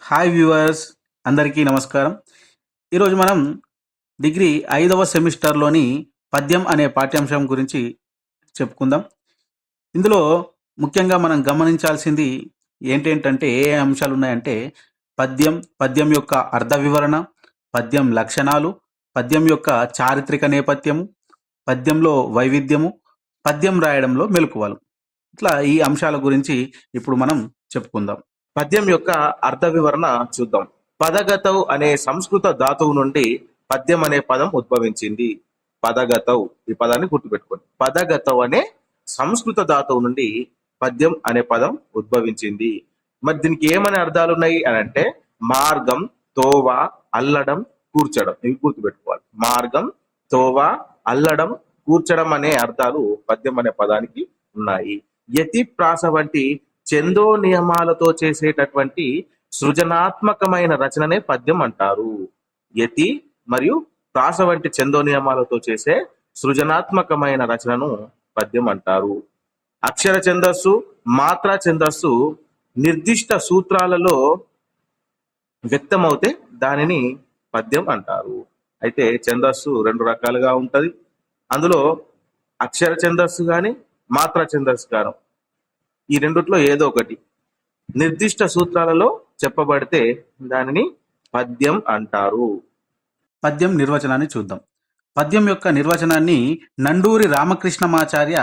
Hi viewers, అందరికీ నమస్కారం. ఈరోజు మనం డిగ్రీ 5వ సెమిస్టర్లోని పద్యం అనే పాఠ్యాంశం గురించి చెప్పుకుందాం. ఇందులో ముఖ్యంగా మనం గమనించాల్సింది ఏంటంటే ఏ అంశాలు ఉన్నాయంటే పద్యం యొక్క అర్థ వివరణ, పద్యం లక్షణాలు, పద్యం యొక్క చారిత్రక నేపథ్యము, పద్యంలో వైవిధ్యము, పద్యం రాయడంలో మెలకువలు. ఇట్లా ఈ అంశాల గురించి ఇప్పుడు మనం చెప్పుకుందాం. పద్యం యొక్క అర్థ వివరణ చూద్దాం. పదగతౌ అనే సంస్కృత ధాతువు నుండి పద్యం అనే పదం ఉద్భవించింది. పదగతౌ, ఈ పదాన్ని గుర్తుపెట్టుకోండి. పదగతౌ అనే సంస్కృత ధాతువు నుండి పద్యం అనే పదం ఉద్భవించింది. మరి దీనికి ఏమనే అర్థాలు ఉన్నాయి అని అంటే మార్గం, తోవ, అల్లడం, కూర్చడం. ఇవి గుర్తుపెట్టుకోవాలి. మార్గం, తోవ, అల్లడం, కూర్చడం అనే అర్థాలు పద్యం అనే పదానికి ఉన్నాయి. యతి, ప్రాస వంటి చందో నియమాలతో చేసేటటువంటి సృజనాత్మకమైన రచననే పద్యం అంటారు. యతి మరియు ప్రాస వంటి చందో నియమాలతో చేసే సృజనాత్మకమైన రచనను పద్యం అంటారు. అక్షర ఛందస్సు, మాత్రా ఛందస్సు నిర్దిష్ట సూత్రాలలో వ్యక్తమవుతే దానిని పద్యం అంటారు. అయితే ఛందస్సు రెండు రకాలుగా ఉంటది. అందులో అక్షర ఛందస్సు కానీ మాత్రా ఛందస్సు గాను, ఈ రెండిట్లో ఏదో ఒకటి నిర్దిష్ట సూత్రాలలో చెప్పబడితే దానిని పద్యం అంటారు. పద్యం నిర్వచనాన్ని చూద్దాం. పద్యం యొక్క నిర్వచనాన్ని నండూరి రామకృష్ణమాచార్య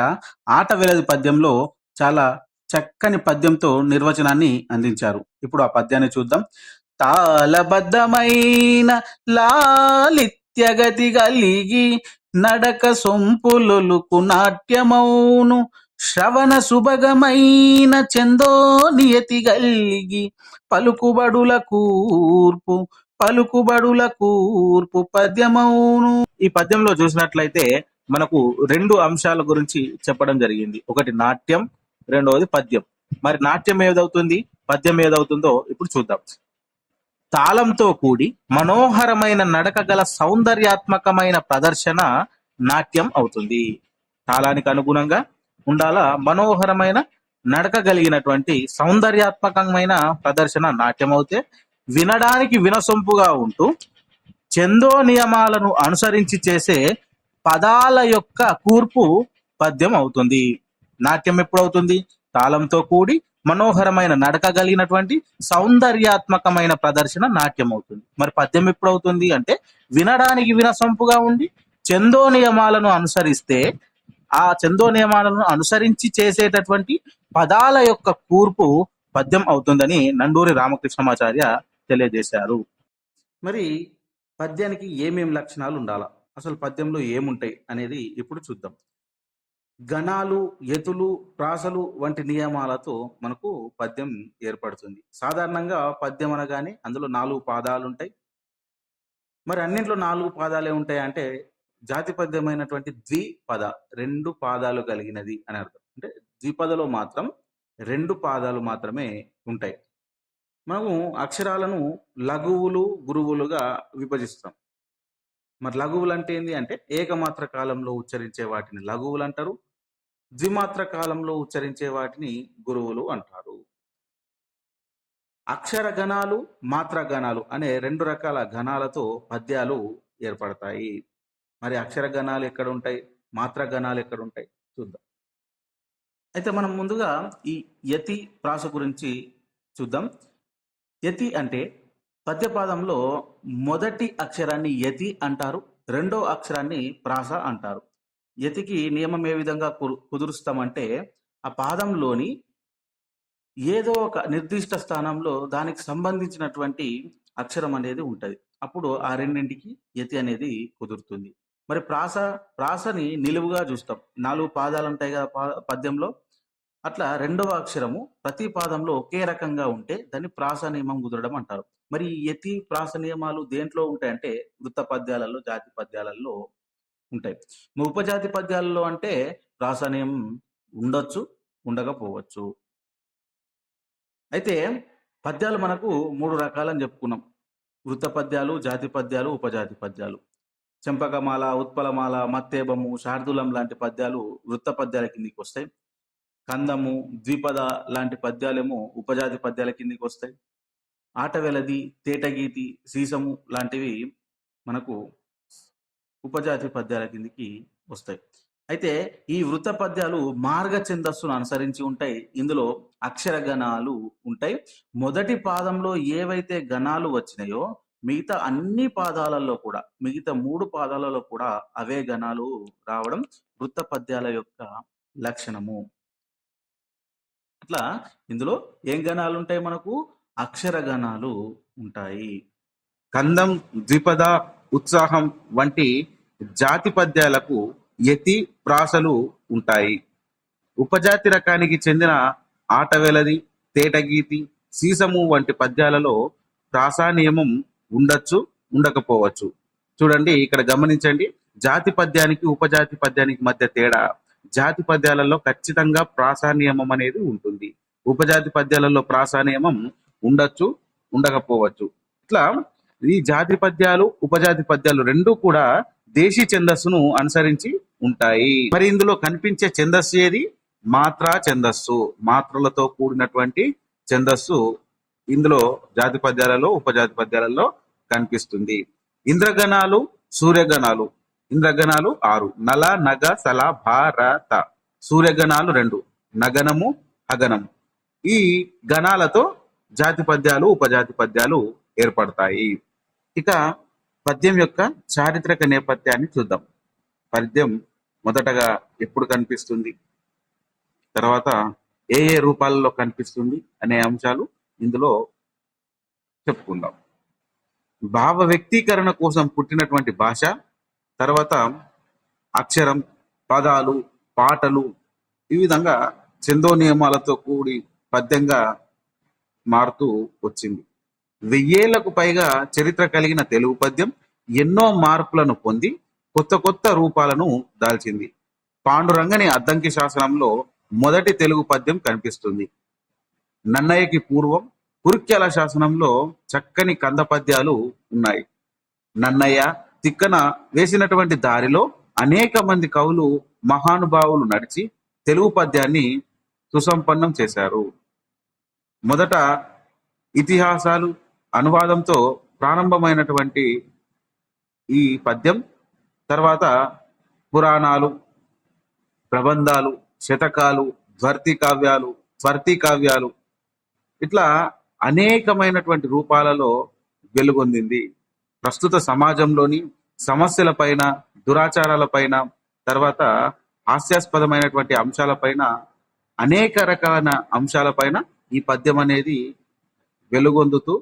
ఆట వెలది పద్యంలో చాలా చక్కని పద్యంతో నిర్వచనాన్ని అందించారు. ఇప్పుడు ఆ పద్యాన్ని చూద్దాం. తాళబద్ధమైన లాలిత్యగతి కలిగి నడక సొంపులొలుకు నాట్యమౌను శ్రవణ సుభగమైన చందో నియతి గల్గి పలుకుబడుల కూర్పు పద్యమౌను. ఈ పద్యంలో చూసినట్లయితే మనకు రెండు అంశాల గురించి చెప్పడం జరిగింది. ఒకటి నాట్యం, రెండవది పద్యం. మరి నాట్యం ఏదవుతుంది, పద్యం ఏదవుతుందో ఇప్పుడు చూద్దాం. తాళంతో కూడి మనోహరమైన నడక గల సౌందర్యాత్మకమైన ప్రదర్శన నాట్యం అవుతుంది. తాళానికి అనుగుణంగా ఉండాల మనోహరమైన నడక కలిగినటువంటి సౌందర్యాత్మకమైన ప్రదర్శన నాట్యం అవుతే, వినడానికి వినసొంపుగా ఉంటూ చందో నియమాలను అనుసరించి చేసే పదాల యొక్క కూర్పు పద్యం అవుతుంది. నాట్యం ఎప్పుడవుతుంది? తాళంతో కూడి మనోహరమైన నడక కలిగినటువంటి సౌందర్యాత్మకమైన ప్రదర్శన నాట్యం అవుతుంది. మరి పద్యం ఎప్పుడవుతుంది అంటే వినడానికి వినసొంపుగా ఉండి చందో నియమాలను అనుసరిస్తే ఆ చందో నియమాలను అనుసరించి చేసేటటువంటి పదాల యొక్క కూర్పు పద్యం అవుతుందని నండూరి రామకృష్ణమాచార్య తెలియజేశారు. మరి పద్యానికి ఏమేం లక్షణాలు ఉండాలా, అసలు పద్యంలో ఏముంటాయి అనేది ఇప్పుడు చూద్దాం. గణాలు, యతులు, ప్రాసలు వంటి నియమాలతో మనకు పద్యం ఏర్పడుతుంది. సాధారణంగా పద్యం అనగానే అందులో 4 పాదాలు ఉంటాయి. మరి అన్నింట్లో 4 పాదాలే ఉంటాయి అంటే జాతిపద్యమైనటువంటి ద్విపద, 2 పాదాలు కలిగినది అని అర్థం. అంటే ద్విపదలో మాత్రం 2 పాదాలు మాత్రమే ఉంటాయి. మనము అక్షరాలను లఘువులు, గురువులుగా విభజిస్తాం. మరి లఘువులు అంటే ఏంటి అంటే ఏకమాత్ర కాలంలో ఉచ్చరించే వాటిని లఘువులు అంటారు. ద్విమాత్ర కాలంలో ఉచ్చరించే వాటిని గురువులు అంటారు. అక్షర గణాలు, మాత్ర గణాలు అనే 2 రకాల గణాలతో పద్యాలు ఏర్పడతాయి. మరి అక్షర గణాలు ఎక్కడ ఉంటాయి, మాత్ర గణాలు ఎక్కడ ఉంటాయి చూద్దాం. అయితే మనం ముందుగా ఈ యతి, ప్రాస గురించి చూద్దాం. యతి అంటే పద్యపాదంలో మొదటి అక్షరాన్ని యతి అంటారు, రెండో అక్షరాన్ని ప్రాస అంటారు. యతికి నియమం ఏ విధంగా కుదురుస్తామంటే ఆ పాదంలోని ఏదో ఒక నిర్దిష్ట స్థానంలో దానికి సంబంధించినటువంటి అక్షరం అనేది ఉంటుంది. అప్పుడు ఆ రెండింటికి యతి అనేది కుదురుతుంది. మరి ప్రాసని నిలువుగా చూస్తాం. 4 పాదాలు ఉంటాయి కదా పద్యంలో. అట్లా రెండవ అక్షరము ప్రతి పాదంలో ఒకే రకంగా ఉంటే దాన్ని ప్రాస నియమం కుదరడం అంటారు. మరి ఈ యతి, ప్రాస నియమాలు దేంట్లో ఉంటాయంటే వృత్త పద్యాలలో, జాతి పద్యాలలో ఉంటాయి. ఉపజాతి పద్యాలలో అంటే ప్రాస నియమం ఉండొచ్చు, ఉండకపోవచ్చు. అయితే పద్యాలు మనకు 3 రకాలని చెప్పుకున్నాం. వృత్త పద్యాలు, జాతి పద్యాలు, ఉపజాతి పద్యాలు. చెంపకమాల, ఉత్పలమాల, మత్తేబము, శార్దూలం లాంటి పద్యాలు వృత్త పద్యాల కిందికి వస్తాయి. కందము, ద్విపద లాంటి పద్యాలేమో ఉపజాతి పద్యాల కిందికి వస్తాయి. ఆటవెలది, తేటగీతి, సీసము లాంటివి మనకు ఉపజాతి పద్యాల కిందికి వస్తాయి. అయితే ఈ వృత్త పద్యాలు మార్గ ఛందస్సును అనుసరించి ఉంటాయి. ఇందులో అక్షర గణాలు ఉంటాయి. మొదటి పాదంలో ఏవైతే గణాలు వచ్చినాయో మిగతా అన్ని పాదాలలో కూడా, మిగతా 3 పాదాలలో కూడా అవే గణాలు రావడం వృత్త పద్యాల యొక్క లక్షణము. అట్లా ఇందులో ఏం గణాలు ఉంటాయి? మనకు అక్షర గణాలు ఉంటాయి. కందం, ద్విపద, ఉత్సాహం వంటి జాతి పద్యాలకు యతి, ప్రాసలు ఉంటాయి. ఉపజాతి రకానికి చెందిన ఆటవెలది, తేటగీతి, సీసము వంటి పద్యాలలో ప్రాసా నియమం ఉండొచ్చు, ఉండకపోవచ్చు. చూడండి, ఇక్కడ గమనించండి. జాతి పద్యానికి ఉపజాతి పద్యానికి మధ్య తేడా. జాతి పద్యాలలో ఖచ్చితంగా ప్రాసా నియమం అనేది ఉంటుంది. ఉపజాతి పద్యాలలో ప్రాసా నియమం ఉండొచ్చు, ఉండకపోవచ్చు. ఇట్లా ఈ జాతి పద్యాలు, ఉపజాతి పద్యాలు రెండు కూడా దేశీ ఛందస్సును అనుసరించి ఉంటాయి. మరి ఇందులో కనిపించే ఛందస్సు ఏది? మాత్రా ఛందస్సు. మాత్రలతో కూడినటువంటి ఛందస్సు ఇందులో జాతి పద్యాలలో, ఉపజాతి పద్యాలలో కనిపిస్తుంది. ఇంద్రగణాలు, సూర్యగణాలు. ఇంద్రగణాలు 6: నల, నగ, సల, భారత. సూర్యగణాలు 2: నగనము, హగనము. ఈ గణాలతో జాతి పద్యాలు, ఉపజాతి పద్యాలు ఏర్పడతాయి. ఇక పద్యం యొక్క చారిత్రక నేపథ్యాన్ని చూద్దాం. పద్యం మొదటగా ఎప్పుడు కనిపిస్తుంది, తర్వాత ఏ ఏ రూపాలలో కనిపిస్తుంది అనే అంశాలు ఇందులో చెప్పుకుందాం. భావ వ్యక్తీకరణ కోసం పుట్టినటువంటి భాష, తర్వాత అక్షరం, పదాలు, పాటలు, ఈ విధంగా ఛందో నియమాలతో కూడి పద్యంగా మారుతూ వచ్చింది. 1000 ఏళ్లకు పైగా చరిత్ర కలిగిన తెలుగు పద్యం ఎన్నో మార్పులను పొంది కొత్త కొత్త రూపాలను దాల్చింది. పాండురంగని అద్దంకి శాసనంలో మొదటి తెలుగు పద్యం కనిపిస్తుంది. నన్నయ్యకి పూర్వం కురుక్యాల శాసనంలో చక్కని కంద పద్యాలు ఉన్నాయి. నన్నయ్య తిక్కన వేసినటువంటి దారిలో అనేక మంది కవులు, మహానుభావులు నడిచి తెలుగు పద్యాన్ని సుసంపన్నం చేశారు. మొదట ఇతిహాసాలు, అనువాదంతో ప్రారంభమైనటువంటి ఈ పద్యం తర్వాత పురాణాలు, ప్రబంధాలు, శతకాలు, స్వర్తి కావ్యాలు ఇట్లా అనేకమైనటువంటి రూపాలలో వెలుగొందింది. ప్రస్తుత సమాజంలోని సమస్యలపైన, దురాచారాలపైన, తర్వాత హాస్యాస్పదమైనటువంటి అంశాలపైన, అనేక రకాల అంశాలపైన ఈ పద్యం అనేది వెలుగొందుతూ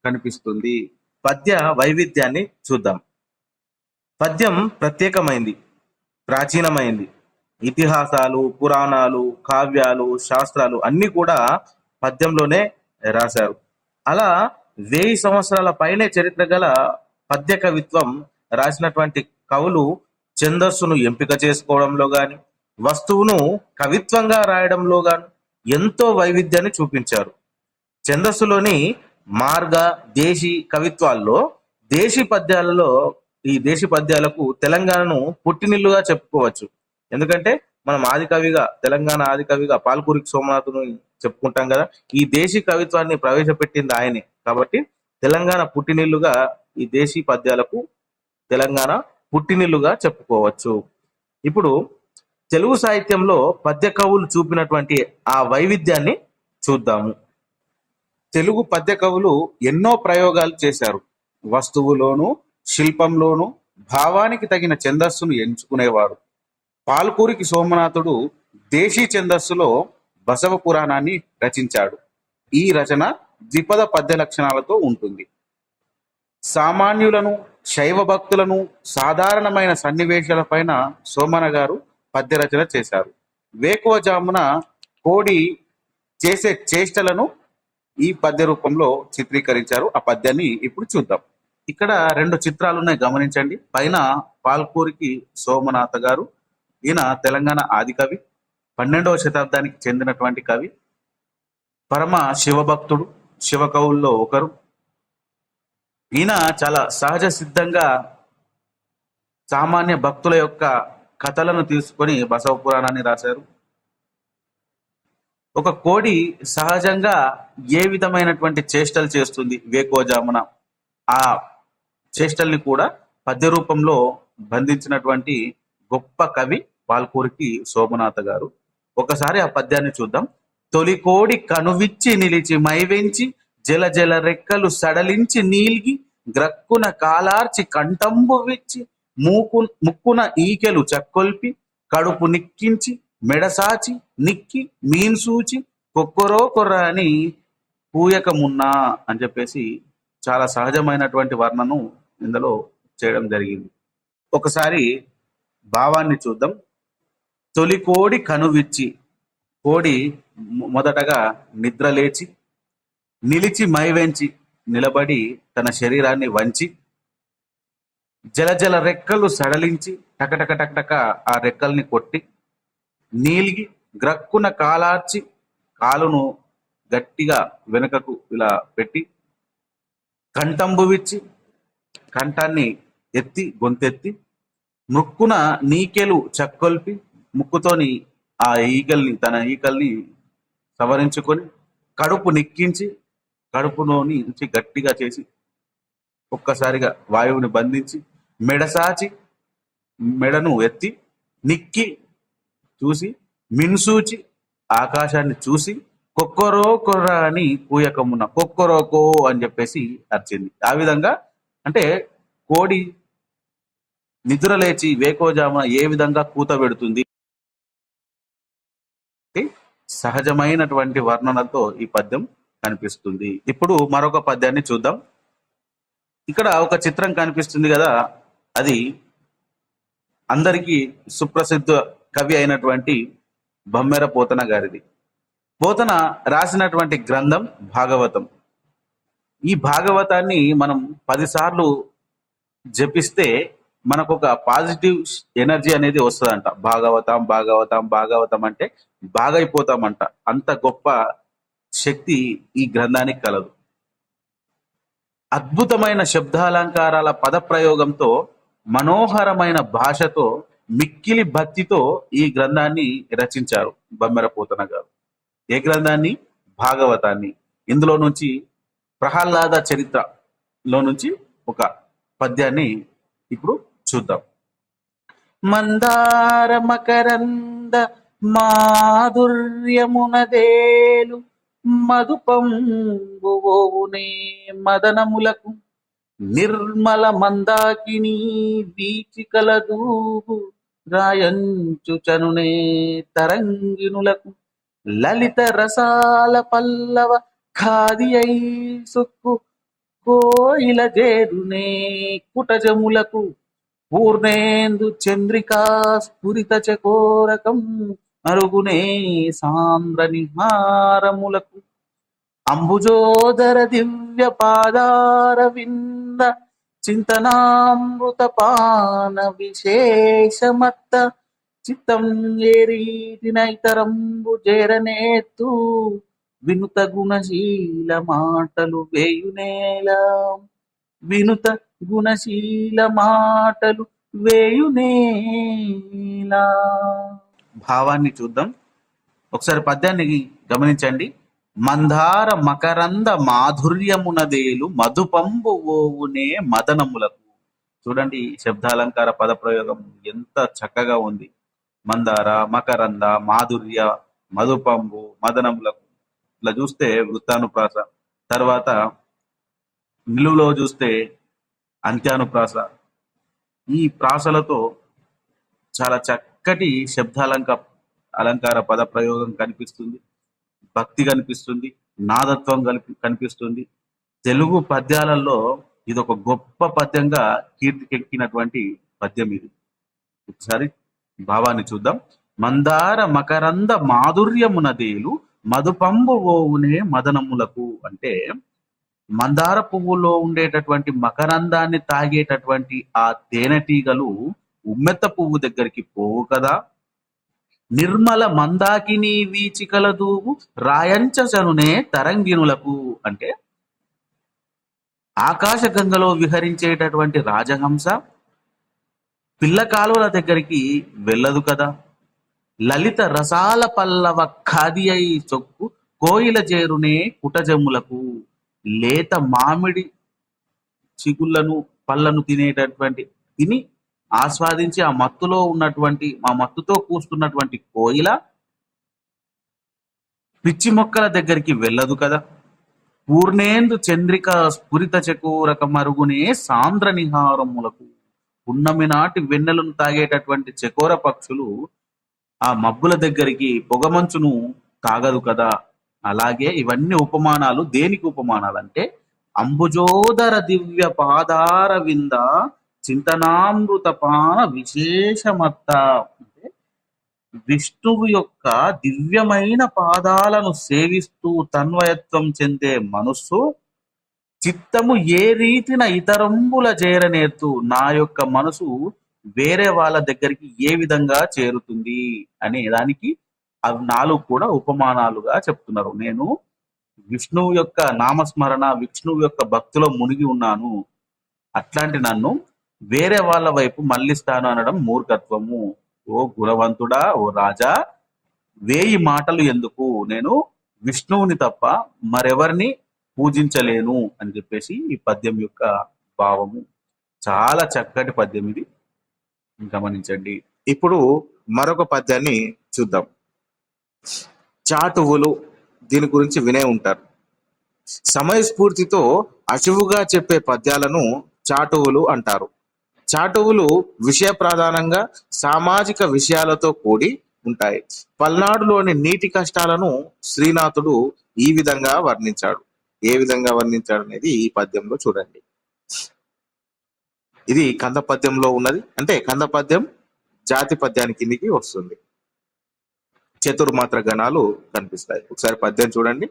కనిపిస్తుంది. పద్య వైవిధ్యాన్ని చూద్దాం. పద్యం ప్రత్యేకమైంది, ప్రాచీనమైంది. ఇతిహాసాలు, పురాణాలు, కావ్యాలు, శాస్త్రాలు అన్ని కూడా పద్యంలోనే రాశారు. అలా 1000 సంవత్సరాల పైనే చరిత్ర గల పద్య కవిత్వం రాసినటువంటి కవులు ఛందస్సును ఎంపిక చేసుకోవడంలో గాని, వస్తువును కవిత్వంగా రాయడంలో గాని ఎంతో వైవిధ్యాన్ని చూపించారు. ఛందస్సులోని మార్గ, దేశీ కవిత్వాల్లో ఈ దేశీ పద్యాలకు తెలంగాణను పుట్టినిల్లుగా చెప్పుకోవచ్చు. ఎందుకంటే మనం తెలంగాణ ఆదికవిగా పాల్కురికి సోమనాథుని చెప్పుకుంటాం కదా. ఈ దేశీ కవిత్వాన్ని ప్రవేశపెట్టింది ఆయనే. కాబట్టి తెలంగాణ పుట్టినిల్లుగా ఈ దేశీ పద్యాలకు తెలంగాణ పుట్టినిల్లుగా చెప్పుకోవచ్చు. ఇప్పుడు తెలుగు సాహిత్యంలో పద్య కవులు చూపినటువంటి ఆ వైవిధ్యాన్ని చూద్దాము. తెలుగు పద్య కవులు ఎన్నో ప్రయోగాలు చేశారు. వస్తువులోను, శిల్పంలోను భావానికి తగిన ఛందస్సును ఎంచుకునేవారు. పాల్కూరికి సోమనాథుడు దేశీ ఛందస్సులో బసవ పురాణాన్ని రచించాడు. ఈ రచన ద్విపద పద్య లక్షణాలతో ఉంటుంది. సామాన్యులను, శైవ భక్తులను, సాధారణమైన సన్నివేశాలపైన సోమన గారు పద్య రచన చేశారు. వేకువజామున కోడి చేసే చేష్టలను ఈ పద్య రూపంలో చిత్రీకరించారు. ఆ పద్యాన్ని ఇప్పుడు చూద్దాం. ఇక్కడ 2 చిత్రాలు ఉన్నాయి, గమనించండి. పైన పాల్కూరికి సోమనాథ గారు, ఈయన తెలంగాణ ఆదికవి, 12వ శతాబ్దానికి చెందినటువంటి కవి, పరమ శివభక్తుడు, శివకవుల్లో ఒకరు. ఈయన చాలా సహజ సిద్ధంగా సామాన్య భక్తుల యొక్క కథలను తీసుకొని బసవ పురాణాన్ని రాశారు. ఒక కోడి సహజంగా ఏ విధమైనటువంటి చేష్టలు చేస్తుంది వేకోజామున, ఆ చేష్టల్ని కూడా పద్య రూపంలో బంధించినటువంటి గొప్ప కవి పాల్కూరికి సోమనాథ గారు. ఒకసారి ఆ పద్యాన్ని చూద్దాం. తొలి కోడి కనువిచ్చి నిలిచి మైవెంచి జల జల రెక్కలు సడలించి నీల్గి గ్రక్కున కాలార్చి కంఠంబు విచ్చి ముక్కున ఈకెలు చక్కొల్పి కడుపు నిక్కించి మెడసాచి నిక్కి మీన్సూచి కొక్కరో కొర్ర అని పూయకమున్నా అని చెప్పేసి చాలా సహజమైనటువంటి వర్ణను ఇందులో చేయడం జరిగింది. ఒకసారి భావాన్ని చూద్దాం. తొలి కోడి కనువిచ్చి, కోడి మొదటగా నిద్ర లేచి, నిలిచి మైవెంచి నిలబడి తన శరీరాన్ని వంచి, జలజల రెక్కలు సడలించి టకటక టకటక ఆ రెక్కల్ని కొట్టి, నీలిగి గ్రక్కున కాలార్చి కాలును గట్టిగా వెనుకకు ఇలా పెట్టి, కంఠంబువిచ్చి కంఠాన్ని ఎత్తి గొంతెత్తి, ముక్కున నీకెలు చక్కొల్పి ముక్కుతోని ఆ తన ఈకల్ని సవరించుకొని, కడుపు నిక్కించి కడుపులోని నుంచి గట్టిగా చేసి ఒక్కసారిగా వాయువుని బంధించి, మెడసాచి మెడను ఎత్తి నిక్కి చూసి, మిన్సూచి ఆకాశాన్ని చూసి, కొక్కరో కొర్ర అని కూయకమున్న కొక్కరోకో అని చెప్పేసి అరిచింది. ఆ విధంగా అంటే కోడి నిద్ర లేచి వేకోజామున ఏ విధంగా కూత పెడుతుంది, సహజమైనటువంటి వర్ణనతో ఈ పద్యం కనిపిస్తుంది. ఇప్పుడు మరొక పద్యాన్ని చూద్దాం. ఇక్కడ ఒక చిత్రం కనిపిస్తుంది కదా, అది అందరికీ సుప్రసిద్ధ కవి అయినటువంటి బమ్మెర పోతన గారిది. పోతన రాసినటువంటి గ్రంథం భాగవతం. ఈ భాగవతాన్ని మనం 10 సార్లు జపిస్తే మనకు ఒక పాజిటివ్ ఎనర్జీ అనేది వస్తుందంట. భాగవతం భాగవతం భాగవతం అంటే బాగైపోతామంట. అంత గొప్ప శక్తి ఈ గ్రంథానికి కలదు. అద్భుతమైన శబ్దాలంకారాల పదప్రయోగంతో, మనోహరమైన భాషతో, మిక్కిలి భక్తితో ఈ గ్రంథాన్ని రచించారు బమ్మెర పోతన గారు. ఏ గ్రంథాన్ని? భాగవతాన్ని. ఇందులో నుంచి ప్రహ్లాద చరిత్రలో నుంచి ఒక పద్యాన్ని ఇప్పుడు చూద్దాం. మందార మకరంద మాధుర్యమునదేలు మధుపంబువోవునే మదనములకు, నిర్మల మందాకిని వీచికల దూగు రాయంచుచనునే తరంగిణులకు, లలిత రసాల పల్లవ ఖాది అయి సొక్కు కోయిల జేరునే కుటజములకు, పూర్ణేందు చంద్రికా స్ఫురిత చకోరకం అరుగునే సాంద్ర నిహారములకు, అంబుజోదర దివ్య పాదార వింద చింతనామృత పాన విశేషమత్త, చిత్తం ఏ రీతినైతరంబు చేరనేత్తు వినుత గుణశీల మాటలు వేయునేలా, వినుత గుణశీల మాటలు వేయునేలా. భావాన్ని చూద్దాం. ఒకసారి పద్యాన్ని గమనించండి. మందార మకరంద మాధుర్యమునదేలు మధుపంబు ఓవునే మదనములకు. చూడండి, శబ్దాలంకార పదప్రయోగం ఎంత చక్కగా ఉంది. మందార, మకరంద, మాధుర్య, మధుపంబు, మదనములకు. ఇట్లా చూస్తే వృత్తానుప్రాస, తర్వాత నిలువులో చూస్తే అంత్యానుప్రాస. ఈ ప్రాసలతో చాలా చక్కటి అలంకార పద ప్రయోగం కనిపిస్తుంది, భక్తి కనిపిస్తుంది, నాదత్వం కనిపిస్తుంది. తెలుగు పద్యాలలో ఇది ఒక గొప్ప పద్యంగా కీర్తికెక్కినటువంటి పద్యం ఇది. ఒకసారి భావాన్ని చూద్దాం. మందార మకరంద మాధుర్యమునదేలు మధుపంబు ఓవునే మదనములకు అంటే, మందార పువ్వులో ఉండేటటువంటి మకరందాన్ని తాగేటటువంటి ఆ తేనెటీగలు ఉమ్మెత్త పువ్వు దగ్గరికి పోవు కదా. నిర్మల మందాకిని వీచికల దూవు రాయంచనునే తరంగిణులకు అంటే, ఆకాశ గంగలో విహరించేటటువంటి రాజహంస పిల్ల కాలువల దగ్గరికి వెళ్ళదు కదా. లలిత రసాల పల్లవ ఖాది అయి చొక్కు కోయిల చేరునే కుటజములకు. లేత మామిడి చిగుళ్ళను పళ్ళను తిని ఆస్వాదించి ఆ మత్తుతో కూస్తున్నటువంటి కోయిల పిచ్చి మొక్కల దగ్గరికి వెళ్ళదు కదా. పూర్ణేందు చంద్రిక స్ఫురిత చకోరక మరుగునే సాంద్ర నిహారములకు. పున్నమి నాటి వెన్నెలను తాగేటటువంటి చకోర పక్షులు ఆ మబ్బుల దగ్గరికి పొగమంచును తాగదు కదా. అలాగే ఇవన్నీ ఉపమానాలు. దేనికి ఉపమానాలు అంటే అంబుజోదర దివ్య పాదార వింద చింతనామృత పాన విశేషమత్త. అంటే విష్ణువు యొక్క దివ్యమైన పాదాలను సేవిస్తూ తన్వయత్వం చెందే మనస్సు చిత్తము ఏ రీతిన ఇతరంబుల చేరనేర్తూ నా యొక్క మనసు వేరే వాళ్ళ దగ్గరికి ఏ విధంగా చేరుతుంది అనే దానికి అవి 4 కూడా ఉపమానాలుగా చెప్తున్నారు. నేను విష్ణువు యొక్క నామస్మరణ, విష్ణువు యొక్క భక్తిలో మునిగి ఉన్నాను, అట్లాంటి నన్ను వేరే వాళ్ళ వైపు మళ్ళిస్తాను అనడం మూర్ఖత్వము. ఓ గుణవంతుడా, ఓ రాజా, 1000 మాటలు ఎందుకు, నేను విష్ణువుని తప్ప మరెవరిని పూజించలేను అని చెప్పేసి ఈ పద్యం యొక్క భావము. చాలా చక్కటి పద్యం ఇది, గమనించండి. ఇప్పుడు మరొక పద్యాన్ని చూద్దాం. చాటువులు, దీని గురించి వినే ఉంటారు. సమయస్ఫూర్తితో అశువుగా చెప్పే పద్యాలను చాటువులు అంటారు. చాటువులు విషయ ప్రధానంగా సామాజిక విషయాలతో కూడి ఉంటాయి. పల్నాడులోని నీటి కష్టాలను శ్రీనాథుడు ఈ విధంగా వర్ణించాడు. ఏ విధంగా వర్ణించాడు అనేది ఈ పద్యంలో చూడండి. ఇది కంద పద్యంలో ఉన్నది, అంటే కంద పద్యం జాతి పద్యానికి కిందికి వస్తుంది. చతుర్మాత్ర గణాలు కనిపిస్తాయి. ఒకసారి పద్యం చూడండి.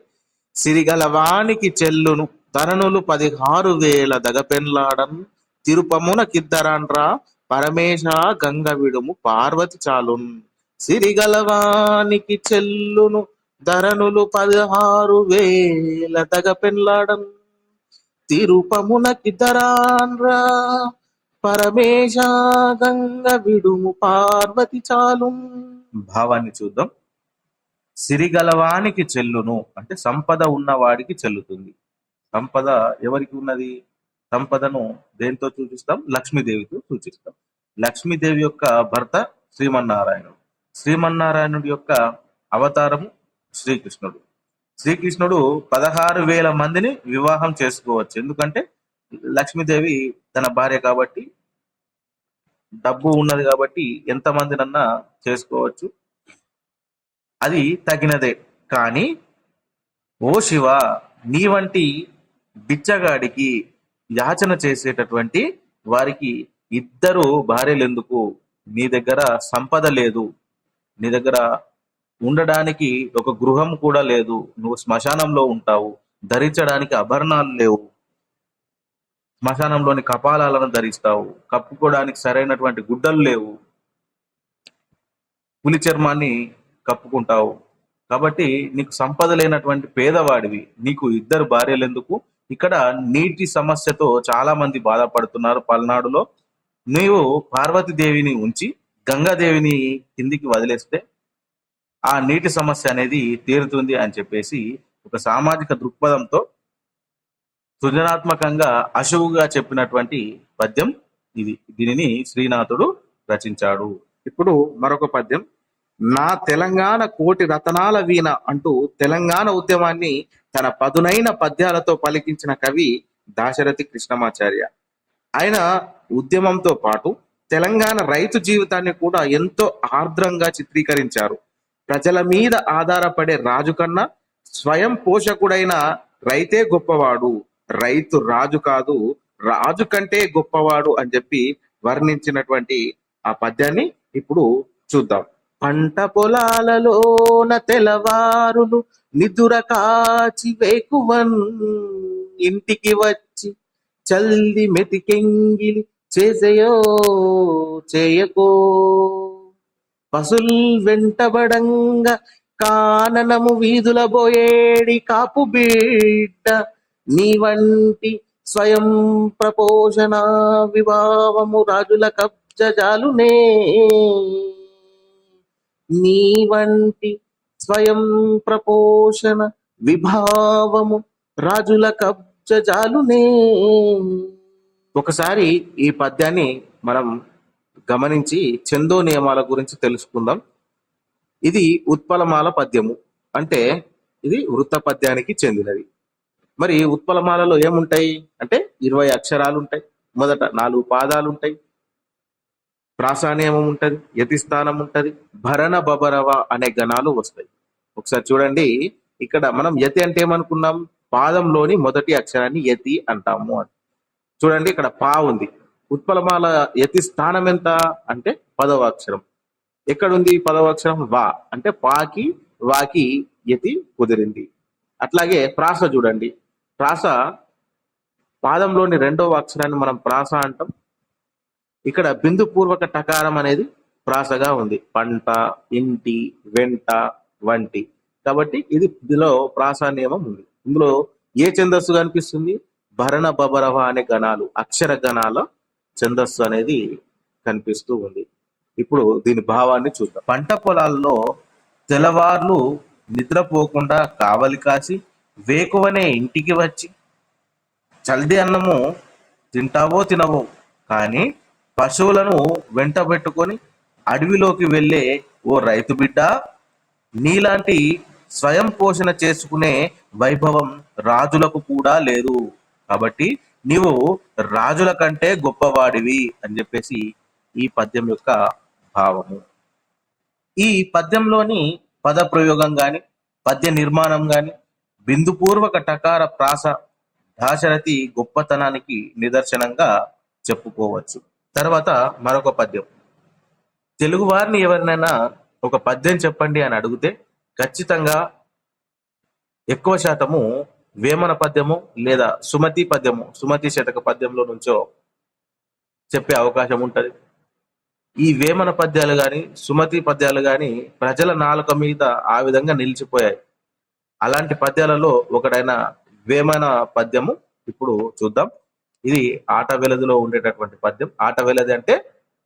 సిరిగలవానికి చెల్లును తననులు 16,000 దగపెన్లాడన్ తిరుపమున కిద్దరాన్రా పరమేశ గంగ విడుము పార్వతి చాలున్. సిరిగలవానికి చెల్లును ధరనులు 16,000 దగపెన్లాడన్ తిరుపమున కిద్దరాన్రా పరమేశ గంగ విడుము పార్వతి చాలున్. భావాన్ని చూద్దాం. సిరిగలవానికి చెల్లును అంటే సంపద ఉన్నవాడికి చెల్లుతుంది. సంపద ఎవరికి ఉన్నది? సంపదను దేంతో సూచిస్తాం? లక్ష్మీదేవితో సూచిస్తాం. లక్ష్మీదేవి యొక్క భర్త శ్రీమన్నారాయణుడు. శ్రీమన్నారాయణుడి యొక్క అవతారము శ్రీకృష్ణుడు. శ్రీకృష్ణుడు 16,000 మందిని వివాహం చేసుకోవచ్చు. ఎందుకంటే లక్ష్మీదేవి తన భార్య కాబట్టి, డబ్బు ఉన్నది కాబట్టి ఎంతమందినన్నా చేసుకోవచ్చు, అది తగినదే. కానీ ఓ శివ, నీ వంటి బిచ్చగాడికి, యాచన చేసేటటువంటి వారికి 2 భార్యలు ఎందుకు? నీ దగ్గర సంపద లేదు, నీ దగ్గర ఉండడానికి ఒక గృహం కూడా లేదు, నువ్వు శ్మశానంలో ఉంటావు, ధరించడానికి ఆభరణాలు లేవు, శ్మశానంలోని కపాలాలను ధరిస్తావు, కప్పుకోవడానికి సరైనటువంటి గుడ్డలు లేవు, పులి చర్మాన్ని కప్పుకుంటావు. కాబట్టి నీకు సంపద లేనటువంటి పేదవాడివి, నీకు 2 భార్యలు ఎందుకు? ఇక్కడ నీటి సమస్యతో చాలా మంది బాధపడుతున్నారు పల్నాడులో. నీవు పార్వతీదేవిని ఉంచి గంగాదేవిని కిందికి వదిలేస్తే ఆ నీటి సమస్య అనేది తీరుతుంది అని చెప్పేసి ఒక సామాజిక దృక్పథంతో సృజనాత్మకంగా అశువుగా చెప్పినటువంటి పద్యం ఇది. దీనిని శ్రీనాథుడు రచించాడు. ఇప్పుడు మరొక పద్యం. నా తెలంగాణ కోటి రతనాల వీణ అంటూ తెలంగాణ ఉద్యమాన్ని తన పదునైన పద్యాలతో పలికించిన కవి దాశరథి కృష్ణమాచార్య. ఆయన ఉద్యమంతో పాటు తెలంగాణ రైతు జీవితాన్ని కూడా ఎంతో ఆర్ద్రంగా చిత్రీకరించారు. ప్రజల మీద ఆధారపడే రాజు కన్నా స్వయం పోషకుడైన రైతే గొప్పవాడు, రైతు రాజు కాదు, రాజు కంటే గొప్పవాడు అని చెప్పి వర్ణించినటువంటి ఆ పద్యాన్ని ఇప్పుడు చూద్దాం. పంట పొలాలలోన తెల్లవారులు నిదుర కాచి వేకువన్ ఇంటికి వచ్చి చల్లి మెతికెంగిలి చేసేయో చేయకో పసుల్ వెంటబడంగా కాననము వీధుల బోయేడి కాపు బిడ్డ నీ వంటి స్వయం ప్రపోషణ విభావము రాజుల కబ్జాలునే నీ వంటి స్వయం ప్రపోషణ విభావము రాజుల కబ్జాలునే. ఒకసారి ఈ పద్యాన్ని మనం గమనించి ఛందో నియమాల గురించి తెలుసుకుందాం. ఇది ఉత్పలమాల పద్యము, అంటే ఇది వృత్త పద్యానికి చెందినది. మరి ఉత్పలమాలలో ఏముంటాయి అంటే 20 అక్షరాలు ఉంటాయి, మొదట 4 పాదాలు ఉంటాయి, ప్రాసానియమం ఉంటది, యతిస్థానం ఉంటది, భరణ బబరవ అనే గణాలు వస్తాయి. ఒకసారి చూడండి, ఇక్కడ మనం యతి అంటే ఏమనుకున్నాం, పాదంలోని మొదటి అక్షరాన్ని యతి అంటాము అని. చూడండి ఇక్కడ పా ఉంది, ఉత్పలమాల యతి స్థానం ఎంత అంటే 10వ అక్షరం. ఎక్కడుంది 10వ అక్షరం, వా, అంటే పాకి వాకి యతి కుదిరింది. అట్లాగే ప్రాస చూడండి, ప్రాస పాదంలోని 2వ అక్షరాన్ని మనం ప్రాస అంటాం. ఇక్కడ బిందు పూర్వక టకారం అనేది ప్రాసగా ఉంది, పంట, ఇంటి, వెంట, వంటి. కాబట్టి ఇందులో ప్రాసా నియమం ఉంది. ఇందులో ఏ ఛందస్సు కనిపిస్తుంది, భరణ బబరవ అనే గణాలు, అక్షర గణాల ఛందస్సు అనేది కనిపిస్తూ ఉంది. ఇప్పుడు దీని భావాన్ని చూద్దాం. పంట పొలాల్లో తెల్లవార్లు నిద్రపోకుండా కావలి కాసి వేకువనే ఇంటికి వచ్చి చల్ది అన్నము తింటావో తినవో కానీ పశువులను వెంట పెట్టుకొని అడవిలోకి వెళ్ళే ఓ రైతు బిడ్డ, నీలాంటి స్వయం పోషణ చేసుకునే వైభవం రాజులకు కూడా లేదు. కాబట్టి నీవు రాజుల కంటే గొప్పవాడివి అని చెప్పేసి ఈ పద్యం యొక్క భావము. ఈ పద్యంలోని పద ప్రయోగం గాని, పద్య నిర్మాణం గాని, బిందుపూర్వక టకార ప్రాస దాశరథి గొప్పతనానికి నిదర్శనంగా చెప్పుకోవచ్చు. తర్వాత మరొక పద్యం. తెలుగు వారిని ఎవరినైనా ఒక పద్యం చెప్పండి అని అడిగితే ఖచ్చితంగా ఎక్కువ శాతము వేమన పద్యము లేదా సుమతి పద్యము, సుమతి శతక పద్యంలో నుంచో చెప్పే అవకాశం ఉంటది. ఈ వేమన పద్యాలు గాని, సుమతి పద్యాలు గాని ప్రజల నాలుక మీద ఆ విధంగా నిలిచిపోయాయి. అలాంటి పద్యాలలో ఒకటైన వేమన పద్యము ఇప్పుడు చూద్దాం. ఇది ఆట వెలదిలో ఉండేటటువంటి పద్యం. ఆట వెలది అంటే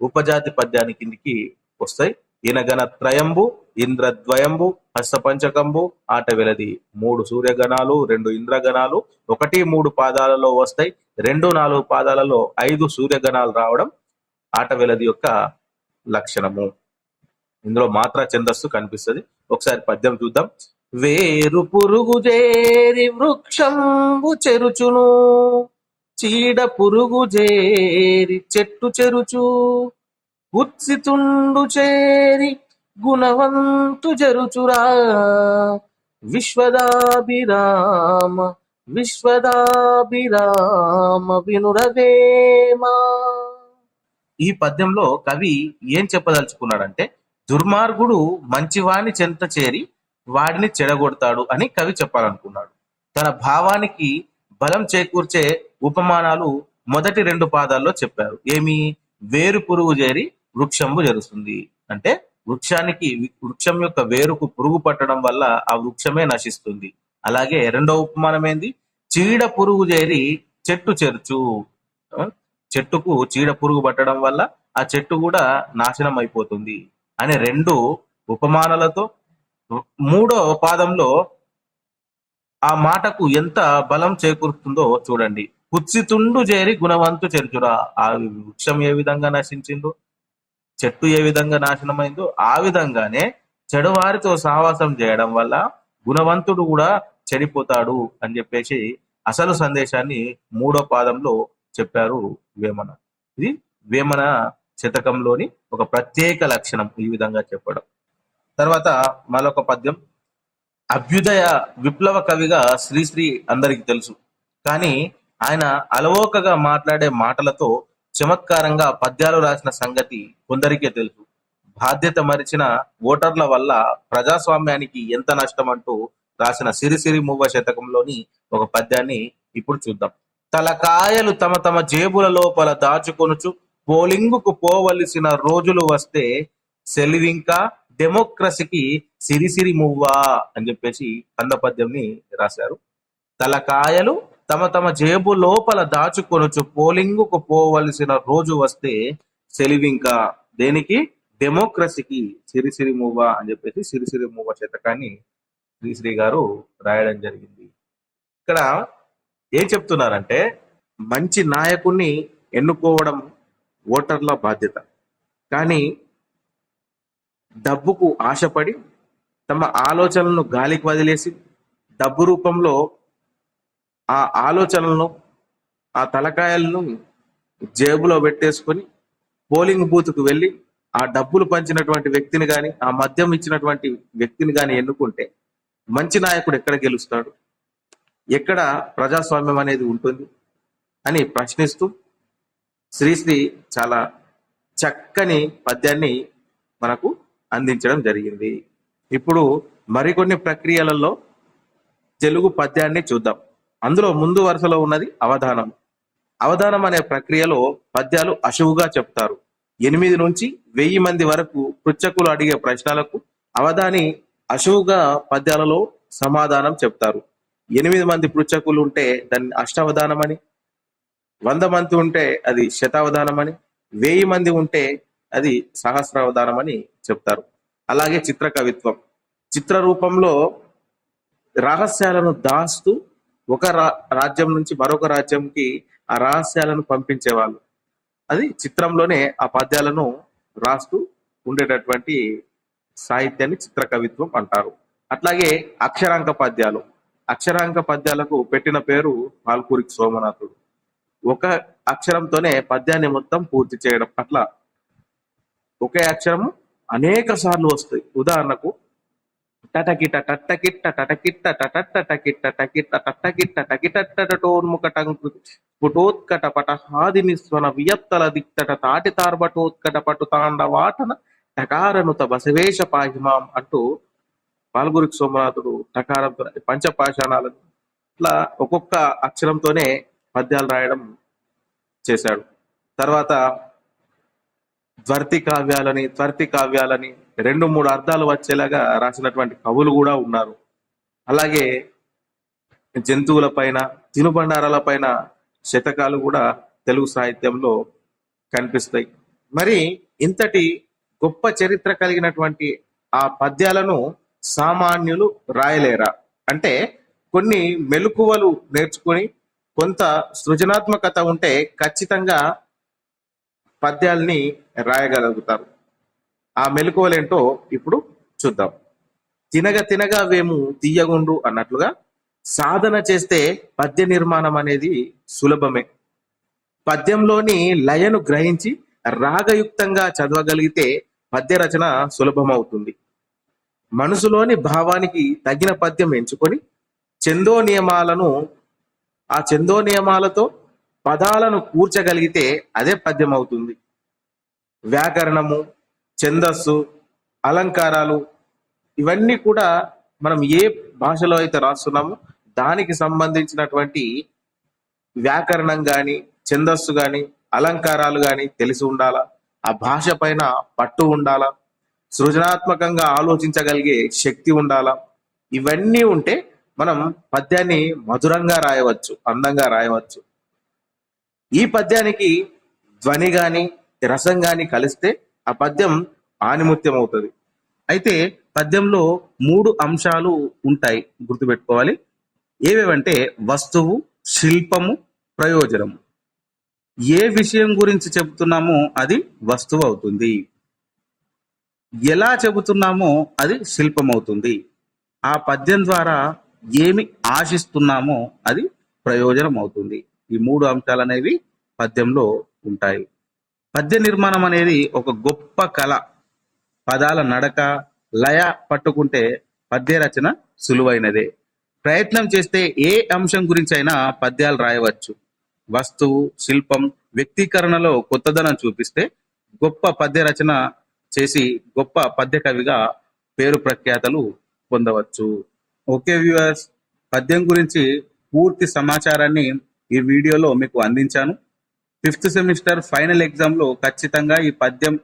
ఉపజాతి పద్యానికి కిందికి వస్తాయి. ఈనగణ త్రయంబు, ఇంద్రద్వయంబు, హస్తపంచకంబు, ఆట వెలది. 3 సూర్యగణాలు, 2 ఇంద్రగణాలు, 1, 3 పాదాలలో వస్తాయి. 2, 4 పాదాలలో 5 సూర్యగణాలు రావడం ఆట వెలది యొక్క లక్షణము. ఇందులో మాత్రా ఛందస్సు కనిపిస్తుంది. ఒకసారి పద్యం చూద్దాం. వేరు పురుగు చేరి వృక్షంబు చెరుచును, చీడ పురుగు చేరి చెట్టు చెరుచు, ఉత్సితుండు చేరి గుణవంతు జరుచురా, విశ్వదాభిరామ విశ్వదాభిరామ వినురవేమా. ఈ పద్యంలో కవి ఏం చెప్పదలుచుకున్నాడంటే, దుర్మార్గుడు మంచివాణ్ణి చెంత చేరి వాడిని చెడగొడతాడు అని కవి చెప్పాలనుకున్నాడు. తన భావానికి బలం చేకూర్చే ఉపమానాలు మొదటి 2 పాదాల్లో చెప్పారు. ఏమి, వేరు పురుగు చేరి వృక్షంబు జరుస్తుంది అంటే వృక్షం యొక్క వేరుకు పురుగు పట్టడం వల్ల ఆ వృక్షమే నశిస్తుంది. అలాగే రెండవ ఉపమానం ఏంది, చీడ పురుగు చేరి చెట్టు చెరుచు, చెట్టుకు చీడ పురుగు పట్టడం వల్ల ఆ చెట్టు కూడా నాశనం అయిపోతుంది అనే 2 ఉపమానాలతో 3వ పాదంలో ఆ మాటకు ఎంత బలం చేకూరుతుందో చూడండి. కుత్సితుండు చేరి గుణవంతు చెరుచురా, ఆ వృక్షం ఏ విధంగా నశించిందో, చెట్టు ఏ విధంగా నాశనమైందో ఆ విధంగానే చెడువారితో సావాసం చేయడం వల్ల గుణవంతుడు కూడా చెడిపోతాడు అని చెప్పేసి అసలు సందేశాన్ని 3వ పాదంలో చెప్పారు వేమన. ఇది వేమన శతకంలోని ఒక ప్రత్యేక లక్షణం ఈ విధంగా చెప్పడం. తర్వాత మరొక పద్యం. అభ్యుదయ విప్లవ కవిగా శ్రీశ్రీ అందరికి తెలుసు. కానీ ఆయన అలవోకగా మాట్లాడే మాటలతో చమత్కారంగా పద్యాలు రాసిన సంగతి కొందరికే తెలుసు. బాధ్యత మరిచిన ఓటర్ల వల్ల ప్రజాస్వామ్యానికి ఎంత నష్టం అంటూ రాసిన సిరిసిరి మువ్వ శతకంలోని ఒక పద్యాన్ని ఇప్పుడు చూద్దాం. తలకాయలు తమ తమ జేబుల లోపల దాచుకొనుచు పోలింగుకు పోవలసిన రోజులు వస్తే సెలివింకా డెమోక్రసీకి సిరిసిరి మువ్వా అని చెప్పేసి కంద పద్యంని రాశారు. తలకాయలు తమ తమ జేబు లోపల దాచుకొనుచు పోలింగుకు పోవలసిన రోజు వస్తే సెలివింకా, దేనికి, డెమోక్రసీకి సిరిసిరి మూవ అని చెప్పేసి సిరిసిరి మూవ శతకాన్ని శ్రీశ్రీ గారు రాయడం జరిగింది. ఇక్కడ ఏం చెప్తున్నారంటే, మంచి నాయకుణ్ణి ఎన్నుకోవడం ఓటర్ల బాధ్యత. కానీ డబ్బుకు ఆశపడి తమ ఆలోచనలను గాలికి వదిలేసి డబ్బు రూపంలో ఆ ఆలోచనలను, ఆ తలకాయలను జేబులో పెట్టేసుకొని పోలింగ్ బూత్కు వెళ్ళి ఆ డబ్బులు పంచినటువంటి వ్యక్తిని కానీ, ఆ మద్యం ఇచ్చినటువంటి వ్యక్తిని కానీ ఎన్నుకుంటే మంచి నాయకుడు ఎక్కడ గెలుస్తాడు, ఎక్కడ ప్రజాస్వామ్యం అనేది ఉంటుంది అని ప్రశ్నిస్తూ శ్రీశ్రీ చాలా చక్కని పద్యాన్ని మనకు అందించడం జరిగింది. ఇప్పుడు మరికొన్ని ప్రక్రియలలో తెలుగు పద్యాన్ని చూద్దాం. అందులో ముందు వరుసలో ఉన్నది అవధానం. అవధానం అనే ప్రక్రియలో పద్యాలు అశువుగా చెప్తారు. 8 నుంచి 1000 మంది వరకు పృచ్ఛకులు అడిగే ప్రశ్నలకు అవధాని అశువుగా పద్యాలలో సమాధానం చెప్తారు. 8 మంది పృచ్ఛకులు ఉంటే దాన్ని అష్టావధానం అని, 100 మంది ఉంటే అది శతావధానం అని, 1000 మంది ఉంటే అది సహస్రావధానం అని చెప్తారు. అలాగే చిత్ర కవిత్వం, చిత్ర రూపంలో రహస్యాలను దాస్తూ ఒక రాజ్యం నుంచి మరొక రాజ్యంకి ఆ రహస్యాలను పంపించేవాళ్ళు. అది చిత్రంలోనే ఆ పద్యాలను రాస్తూ ఉండేటటువంటి సాహిత్యాన్ని చిత్ర కవిత్వం అంటారు. అట్లాగే అక్షరాంక పద్యాలు, అక్షరాంక పద్యాలకు పెట్టిన పేరు పాల్కురికి సోమనాథుడు. ఒక అక్షరంతోనే పద్యాన్ని మొత్తం పూర్తి చేయడం. అట్లా ఒకే అక్షరము అనేక సార్లు వస్తాయి. ఉదాహరణకు టటకిట టట్టకిట్ట టటకిట్ట టటట్ట టకిట్ట టకిట్ట టట్టకిట్ట టకిటట్టటోన్ముఖ టంకృతి పుటోత్కట పటహాది నిస్వన వియత్తల దిక్తట తాటి తార్బటోత్కట పటు తాండవాటన టకారనుత బసవేశ పాహిమాం అంటూ పాల్గురికి సోమనాథుడు టకారంతో పంచపాషాణాలను ఇట్లా ఒక్కొక్క అక్షరంతోనే పద్యాలు రాయడం చేశాడు. తర్వాత త్వర్తి కావ్యాలని 2-3 అర్థాలు వచ్చేలాగా రాసినటువంటి కవులు కూడా ఉన్నారు. అలాగే జంతువుల పైన, తినుబండారాల పైన శతకాలు కూడా తెలుగు సాహిత్యంలో కనిపిస్తాయి. మరి ఇంతటి గొప్ప చరిత్ర కలిగినటువంటి ఆ పద్యాలను సామాన్యులు రాయలేరా అంటే, కొన్ని మెలకువలు నేర్చుకుని కొంత సృజనాత్మకత ఉంటే ఖచ్చితంగా పద్యాల్ని రాయగలుగుతారు. ఆ మెలకువలేంటో ఇప్పుడు చూద్దాం. తినగా వేము తీయగుండు అన్నట్లుగా సాధన చేస్తే పద్య నిర్మాణం అనేది సులభమే. పద్యంలోని లయను గ్రహించి రాగయుక్తంగా చదవగలిగితే పద్య రచన సులభమవుతుంది. మనసులోని భావానికి తగిన పద్యం ఎంచుకొని చందో నియమాలతో పదాలను కూర్చగలిగితే అదే పద్యం అవుతుంది. వ్యాకరణము, ఛందస్సు, అలంకారాలు ఇవన్నీ కూడా మనం ఏ భాషలో అయితే రాస్తున్నామో దానికి సంబంధించినటువంటి వ్యాకరణం కానీ, ఛందస్సు కానీ, అలంకారాలు కానీ తెలిసి ఉండాలా. ఆ భాష పైన పట్టు ఉండాలా. సృజనాత్మకంగా ఆలోచించగలిగే శక్తి ఉండాలా. ఇవన్నీ ఉంటే మనం పద్యాన్ని మధురంగా రాయవచ్చు, అందంగా రాయవచ్చు. ఈ పద్యానికి ధ్వని గాని, రసం గాని కలిస్తే ఆ పద్యం ఆనిముత్యం అవుతుంది. అయితే పద్యంలో 3 అంశాలు ఉంటాయి, గుర్తుపెట్టుకోవాలి. ఏవేవంటే వస్తువు, శిల్పము, ప్రయోజనము. ఏ విషయం గురించి చెబుతున్నామో అది వస్తువు అవుతుంది, ఎలా చెబుతున్నామో అది శిల్పం అవుతుంది. ఆ పద్యం ద్వారా ఏమి ఆశిస్తున్నామో అది ప్రయోజనం అవుతుంది. ఈ 3 అంశాలు అనేవి పద్యంలో ఉంటాయి. పద్య నిర్మాణం అనేది ఒక గొప్ప కళ. పదాల నడక, లయ పట్టుకుంటే పద్య రచన సులువైనదే. ప్రయత్నం చేస్తే ఏ అంశం గురించి అయినా పద్యాలు రాయవచ్చు. వస్తువు, శిల్పం, వ్యక్తీకరణలో కొత్తదనం చూపిస్తే గొప్ప పద్య రచన చేసి గొప్ప పద్య కవిగా పేరు ప్రఖ్యాతలు పొందవచ్చు. ఓకే వ్యూవర్స్, పద్యం గురించి పూర్తి సమాచారాన్ని ఈ వీడియోలో మీకు అందించాను. 5th సెమిస్టర్ ఫైనల్ ఎగ్జామ్ లో ఖచ్చితంగా ఈ పద్యం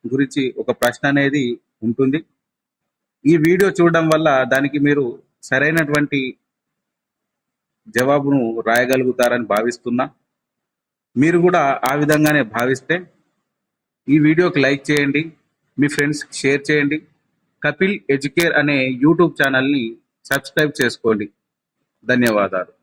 గురించి ఒక ప్రశ్న అనేది ఉంటుంది. ఈ వీడియో చూడడం వల్ల దానికి మీరు సరైనటువంటి జవాబును రాయగలుగుతారని భావిస్తున్నా. మీరు కూడా ఆ విధంగానే భావిస్తే ఈ వీడియోకి లైక్ చేయండి, మీ ఫ్రెండ్స్ షేర్ చేయండి. కపిల్ ఎడ్యుకేర్ అనే యూట్యూబ్ ఛానల్ని సబ్స్క్రైబ్ చేసుకోండి. ధన్యవాదాలు.